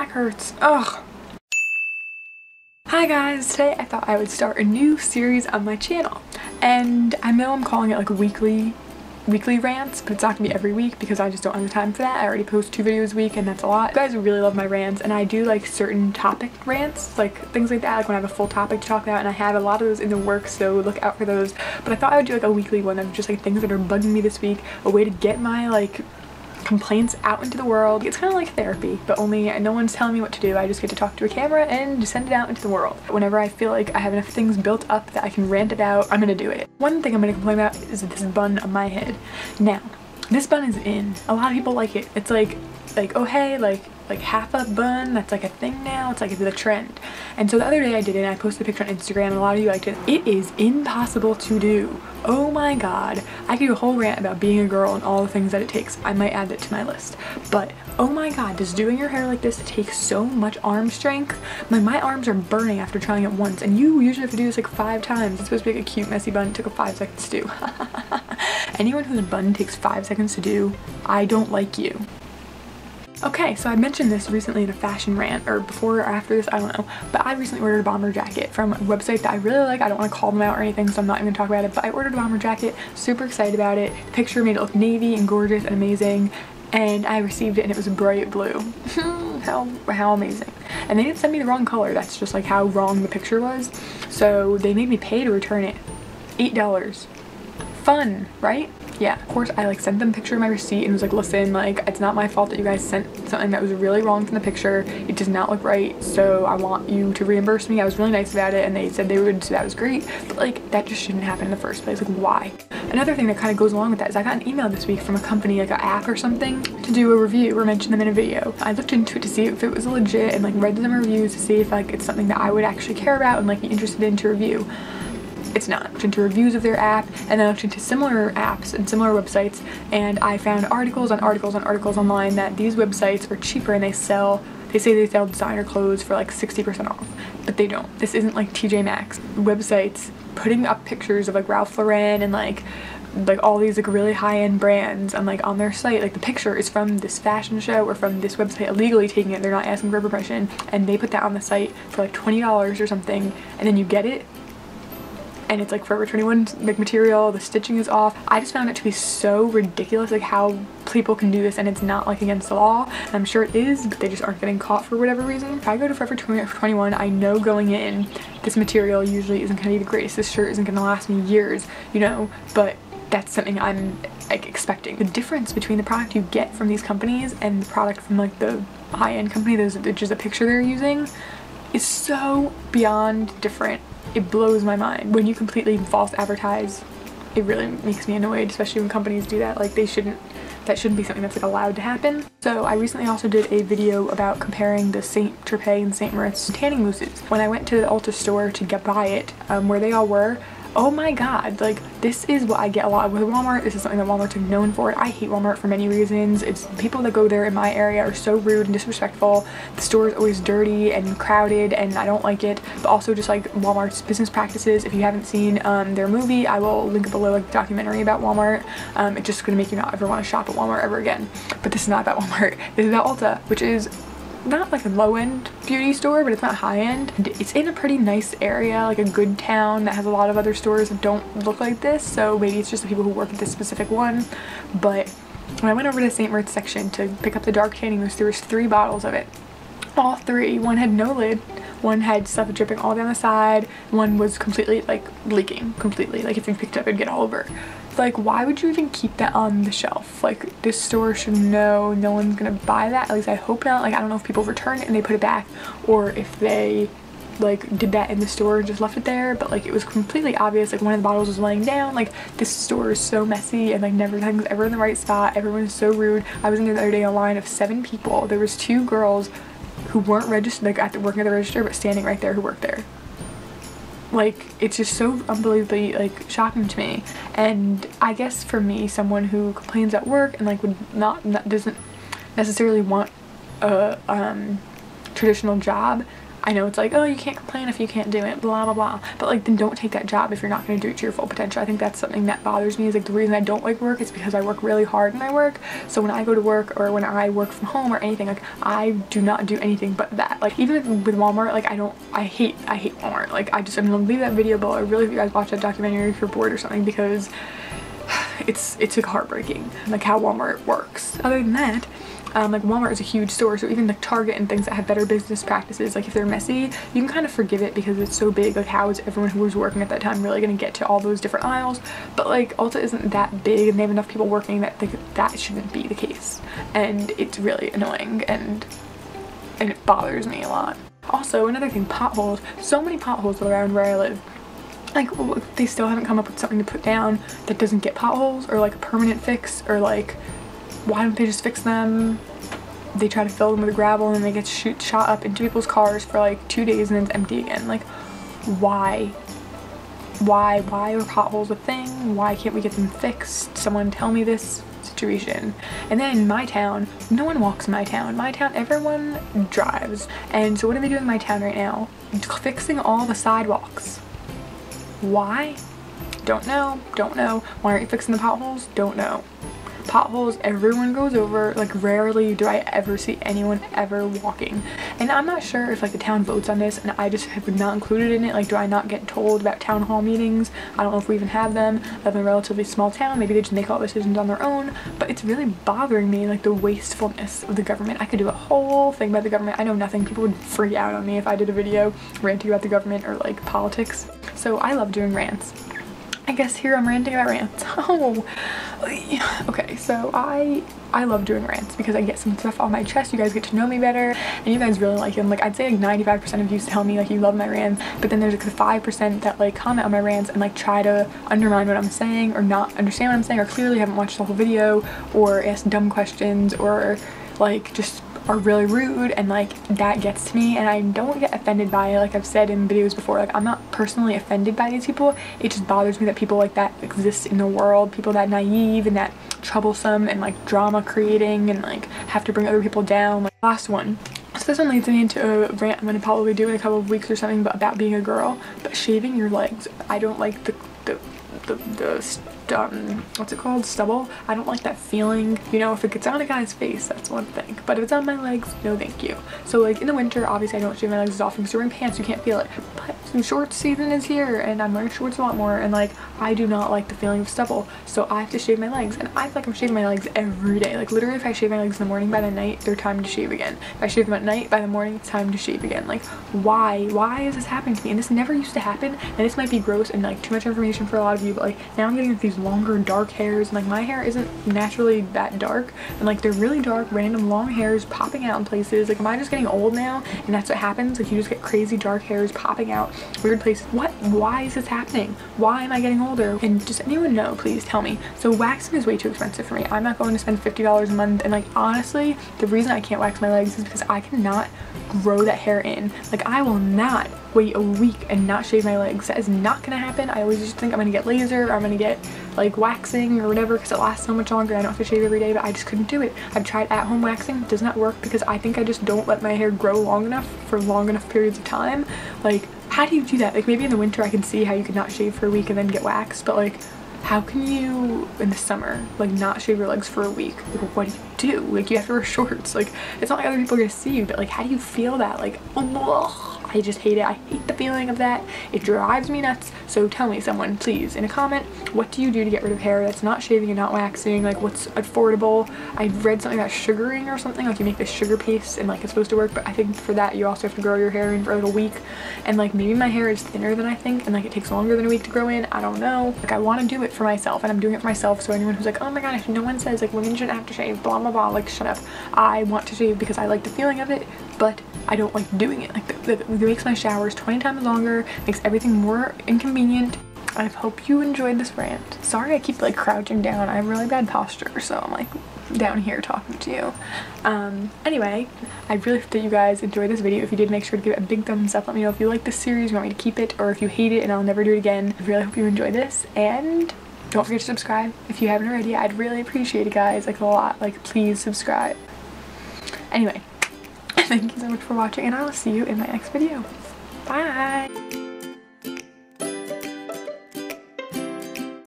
back hurts. Ugh. Hi guys, today I thought I would start a new series on my channel, and I know I'm calling it like weekly rants, but it's not gonna be every week because I just don't have the time for that. I already post 2 videos a week and that's a lot. You guys really love my rants, and I do like certain topic rants, like things like that, like when I have a full topic to talk about, and I have a lot of those in the works, so look out for those. But I thought I would do like a weekly one of just like things that are bugging me this week, a way to get my like complaints out into the world. It's kind of like therapy, but only no one's telling me what to do. I just get to talk to a camera and just send it out into the world. Whenever I feel like I have enough things built up that I can rant about, I'm gonna do it. One thing I'm gonna complain about is this bun on my head. Now, this bun is in. A lot of people like it. It's like oh hey, like half a bun, that's like a thing now. It's like the trend. And so the other day I did it and I posted a picture on Instagram and a lot of you liked it. It is impossible to do. Oh my god. I could do a whole rant about being a girl and all the things that it takes. I might add that to my list. But oh my god, does doing your hair like this take so much arm strength? My arms are burning after trying it once, and you usually have to do this like 5 times. It's supposed to be like a cute messy bun. It took 5 seconds to do. Anyone whose bun takes 5 seconds to do, I don't like you. Okay, so I mentioned this recently in a fashion rant, or before or after this, I don't know, but I recently ordered a bomber jacket from a website that I really like. I don't want to call them out or anything, so I'm not even going to talk about it, but I ordered a bomber jacket, super excited about it. The picture made it look navy and gorgeous and amazing, and I received it and it was bright blue. how amazing. And they didn't send me the wrong color. That's just like how wrong the picture was. So they made me pay to return it. $8. Fun, right? Yeah, of course I like sent them a picture of my receipt and was like, listen, like it's not my fault that you guys sent something that was really wrong from the picture. It does not look right, so I want you to reimburse me. I was really nice about it and they said they would, so that was great, but like that just shouldn't happen in the first place. Like why? Another thing that kind of goes along with that is I got an email this week from a company, like an app or something, to do a review or mention them in a video. I looked into it to see if it was legit and like read them reviews to see if like it's something that I would actually care about and like be interested in to review. It's not. I looked into reviews of their app, and then I looked into similar apps and similar websites, and I found articles on articles on articles online that these websites are cheaper and they say they sell designer clothes for like 60% off, but they don't. This isn't like TJ Maxx. Websites putting up pictures of like Ralph Lauren and like all these like really high-end brands and like on their site, like the picture is from this fashion show or from this website illegally taking it. They're not asking for permission, and they put that on the site for like $20 or something, and then you get it and it's like Forever 21 like material, the stitching is off. I just found it to be so ridiculous, like how people can do this and it's not like against the law. And I'm sure it is, but they just aren't getting caught for whatever reason. If I go to Forever 21, I know going in this material usually isn't gonna be the greatest. This shirt isn't gonna last me years, you know, but that's something I'm like expecting. The difference between the product you get from these companies and the product from like the high-end company, which is a picture they're using, is so beyond different. It blows my mind. When you completely false advertise, it really makes me annoyed, especially when companies do that. Like that shouldn't be something that's like allowed to happen. So I recently also did a video about comparing the Tropez and St. Moriz tanning mousses. When I went to the Ulta store to buy it, where they all were, oh my god, like this is what I get a lot with Walmart. This is something that Walmart's like known for. I hate Walmart for many reasons. It's people that go there in my area are so rude and disrespectful. The store is always dirty and crowded and I don't like it. But also just like Walmart's business practices. If you haven't seen their movie, I will link it below, like a documentary about Walmart. It's just gonna make you not ever want to shop at Walmart ever again. But this is not about Walmart. This is about Ulta, which is not like a low-end beauty store, but it's not high-end. It's in a pretty nice area, like a good town that has a lot of other stores that don't look like this, so maybe it's just the people who work at this specific one. But when I went over to the St. Moriz section to pick up the dark tanning mousse, there was 3 bottles of it. All 3. One had no lid, one had stuff dripping all down the side, one was completely like leaking completely, like if you picked it up it'd get all over. Like why would you even keep that on the shelf? Like this store should know no one's gonna buy that. At least I hope not. Like I don't know if people return it and they put it back, or if they like did that in the store and just left it there, but like it was completely obvious. Like one of the bottles was laying down. Like this store is so messy and like everything's ever in the right spot. Everyone's so rude. I was in there the other day, a line of 7 people. There was 2 girls who weren't registered, like working at the register, but standing right there who worked there. Like it's just so unbelievably like shocking to me. And I guess for me, someone who complains at work and like would doesn't necessarily want a traditional job, I know it's like, oh, you can't complain if you can't do it, blah blah blah, but like then don't take that job if you're not going to do it to your full potential. I think that's something that bothers me, is like the reason I don't like work is because I work really hard when I work. So when I go to work or when I work from home or anything, like I do not do anything but that. Like even with Walmart, like I hate Walmart. Like I'm gonna leave that video below. I really hope you guys watch that documentary if you're bored or something, because it's like heartbreaking like how Walmart works. Other than that, like Walmart is a huge store, so even like Target and things that have better business practices, like if they're messy, you can kind of forgive it because it's so big. Like how is everyone who was working at that time really going to get to all those different aisles? But like Ulta isn't that big and they have enough people working that that shouldn't be the case, and it's really annoying and it bothers me a lot. Also, another thing, potholes. So many potholes around where I live. Like they still haven't come up with something to put down that doesn't get potholes, or like a permanent fix, or like why don't they just fix them? They try to fill them with gravel and then they get shot up into people's cars for like 2 days and then it's empty again. Like why are potholes a thing? Why can't we get them fixed? Someone tell me this situation. And then in my town, no one walks in my town. My town, everyone drives. And so what are they doing in my town right now? Fixing all the sidewalks. Why? Don't know. Why aren't you fixing the potholes? Don't know. Potholes everyone goes over. Like rarely do I ever see anyone ever walking, and I'm not sure if like the town votes on this and I just have not included in it. Like do I not get told about town hall meetings? I don't know if we even have them. I live in a relatively small town, maybe they just make all decisions on their own, but it's really bothering me, like the wastefulness of the government. I could do a whole thing about the government. I know nothing. People would freak out on me if I did a video ranting about the government or like politics. So I love doing rants. I guess here I'm ranting about rants. Oh, okay, so I love doing rants because I get some stuff off my chest. You guys get to know me better and you guys really like them. Like I'd say like 95% of you tell me like you love my rants, but then there's like the 5% that like comment on my rants and like try to undermine what I'm saying or not understand what I'm saying or clearly haven't watched the whole video or ask dumb questions or like just are really rude, and like that gets to me and I don't get offended by it. Like I've said in videos before, like I'm not personally offended by these people. It just bothers me that people like that exist in the world, people that naive and that troublesome and like drama creating and like have to bring other people down. Like last one. So this one leads me into a rant I'm gonna probably do in a couple of weeks or something, but about being a girl, but shaving your legs. I don't like the what's it called, stubble. I don't like that feeling. You know, if it gets on a guy's face, that's one thing, but if it's on my legs, no thank you. So like in the winter, obviously I don't shave my legs as often because you're wearing pants, you can't feel it, but some shorts season is here and I'm wearing shorts a lot more, and like I do not like the feeling of stubble, so I have to shave my legs, and I feel like I'm shaving my legs every day. Like literally if I shave my legs in the morning, by the night they're time to shave again. If I shave them at night, by the morning it's time to shave again. Like why is this happening to me? And this never used to happen, and this might be gross and like too much information for a lot of you, but like now I'm getting these longer dark hairs, and like my hair isn't naturally that dark, and like they're really dark random long hairs popping out in places. Like am I just getting old now and that's what happens? Like you just get crazy dark hairs popping out weird places. Why is this happening? Why am I getting older? And does anyone know? Please tell me. So waxing is way too expensive for me. I'm not going to spend $50 a month, and like honestly the reason I can't wax my legs is because I cannot grow that hair in. Like I will not wait a week and not shave my legs. That is not gonna happen. I always just think I'm gonna get laser or I'm gonna get like waxing or whatever because it lasts so much longer and I don't have to shave every day, but I just couldn't do it. I've tried at-home waxing, it does not work because I think I just don't let my hair grow long enough for long enough periods of time. Like how do you do that? Like maybe in the winter I can see how you could not shave for a week and then get waxed, but like how can you in the summer like not shave your legs for a week? Like what do you do? Like you have to wear shorts. Like it's not like other people are gonna see you, but like how do you feel that? Like oh, I just hate it. I hate the feeling of that. It drives me nuts. So tell me, someone, please, in a comment, what do you do to get rid of hair that's not shaving and not waxing? Like what's affordable? I read something about sugaring or something, like you make this sugar paste and like it's supposed to work, but I think for that you also have to grow your hair in for like a week, and like maybe my hair is thinner than I think and like it takes longer than a week to grow in. I don't know. Like I want to do it for myself and I'm doing it for myself, so anyone who's like, oh my god, if no one says like women shouldn't have to shave, blah blah blah, like shut up. I want to shave because I like the feeling of it, but I don't like doing it. Like it makes my showers 20 times longer, makes everything more inconvenient. I hope you enjoyed this rant. Sorry I keep like crouching down. I have really bad posture, so I'm like down here talking to you. Anyway, I really hope that you guys enjoyed this video. If you did, make sure to give it a big thumbs up. Let me know if you like this series, you want me to keep it, or if you hate it and I'll never do it again. I really hope you enjoyed this, and don't forget to subscribe if you haven't already. I'd really appreciate it, guys, like a lot. Like please subscribe. Anyway. Thank you so much for watching, and I will see you in my next video. Bye!